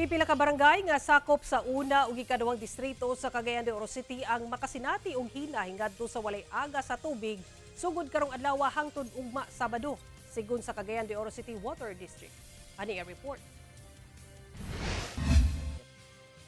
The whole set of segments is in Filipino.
Pipila ka barangay nga sakop sa una ug ikaduhang distrito sa Cagayan de Oro City ang makasinati og hina hingadto sa walay aga sa tubig sugod karong adlaw hangtod ugma Sabado, sigon sa Cagayan de Oro City Water District. Ani ang report.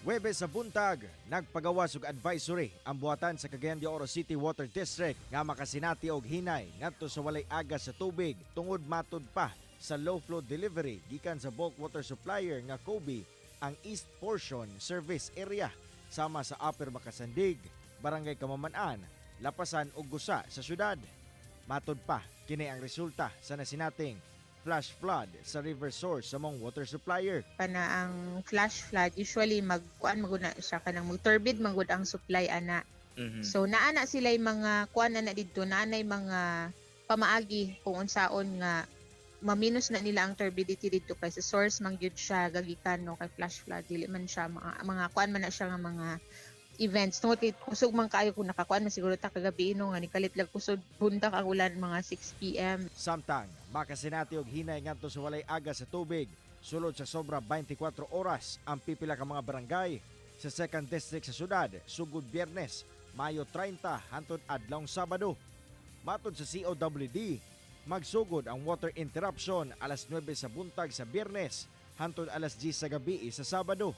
Huwebes sa buntag, nagpagawas og advisory ang buhatan sa Cagayan de Oro City Water District nga makasinati og hinay ngadto sa walay aga sa tubig tungod matud pa sa low flow delivery gikan sa bulk water supplier nga Kobe ang east portion service area sama sa Upper Makasandig, Barangay Kamaman-an, Lapasan ug Gusa sa syudad. Matud pa kini ang resulta sa nasinating flash flood sa river source sa mong water supplier. Kana ang flash flood usually magkuan maguna siya kanang turbid magud ang supply ana. So naana sila mga kuan ana didto, naanay mga pamaagi kung unsaon nga maminus na nila ang turbidity dito kay sa source man gyud siya gagikan no kay flash flood, dili man siya mga kuan man na siya nga mga events tungod kay kusog man kaayo kung nakakuan man siguro ta kagabi no nga nikalit lag kusog buntag ang ulan mga 6 PM. Samtang makasinati og hinay ngadto sa walay aga sa tubig sulod sa sobra 24 oras ang pipila ka mga barangay sa 2nd District sa syudad sugod Biyernes, Mayo 30 hangtod adlawng Sabado. Matod sa COWD, magsugod ang water interruption alas 9 sa buntag sa Biyernes hangtod alas 10 sa gabi sa Sabado.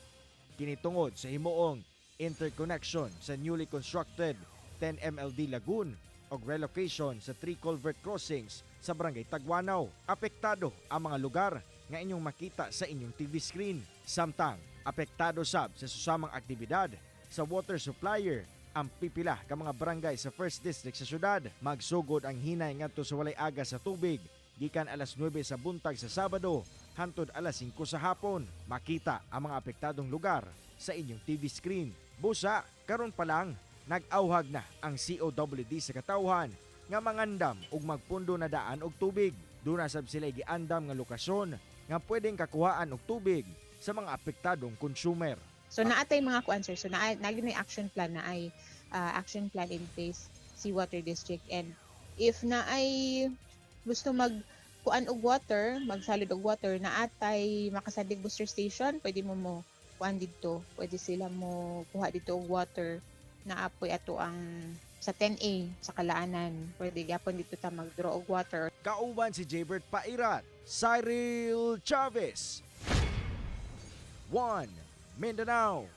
Kinitungod sa himuong interconnection sa newly constructed 10 MLD Lagoon o relocation sa 3 culvert crossings sa Barangay Tagwanaw. Apektado ang mga lugar nga inyong makita sa inyong TV screen. Samtang apektado sab sa susamang aktibidad sa water supplier ang pipila ka mga barangay sa 1st District sa syudad. Magsugod ang hinay ngadto sa walay aga sa tubig gikan alas 9 sa buntag sa Sabado hangtod alas 5 sa hapon. Makita ang mga apektadong lugar sa inyong TV screen. Busa, karon pa lang nag-awhag na ang COWD sa katawhan nga mangandam ug magpundo na daan og tubig. Duna sab sila giandam nga lokasyon nga pwedeng kakuhaan og tubig sa mga apektadong consumer. So naatay mga kuan sir, so na action plan na ay action plan in place si Water District, and if na ay gusto mag kuan og water, magsalid og water, naatay Makasandig booster station, pwede mo kuan dito, pwede sila mo kuha dito og water na apoy ato ang sa 10A sa Kalaanan, pwede gyapon dito ta mag-draw og water. Kauban si Jaybert Pairat, Cyril Chavez, 1 Mindanao.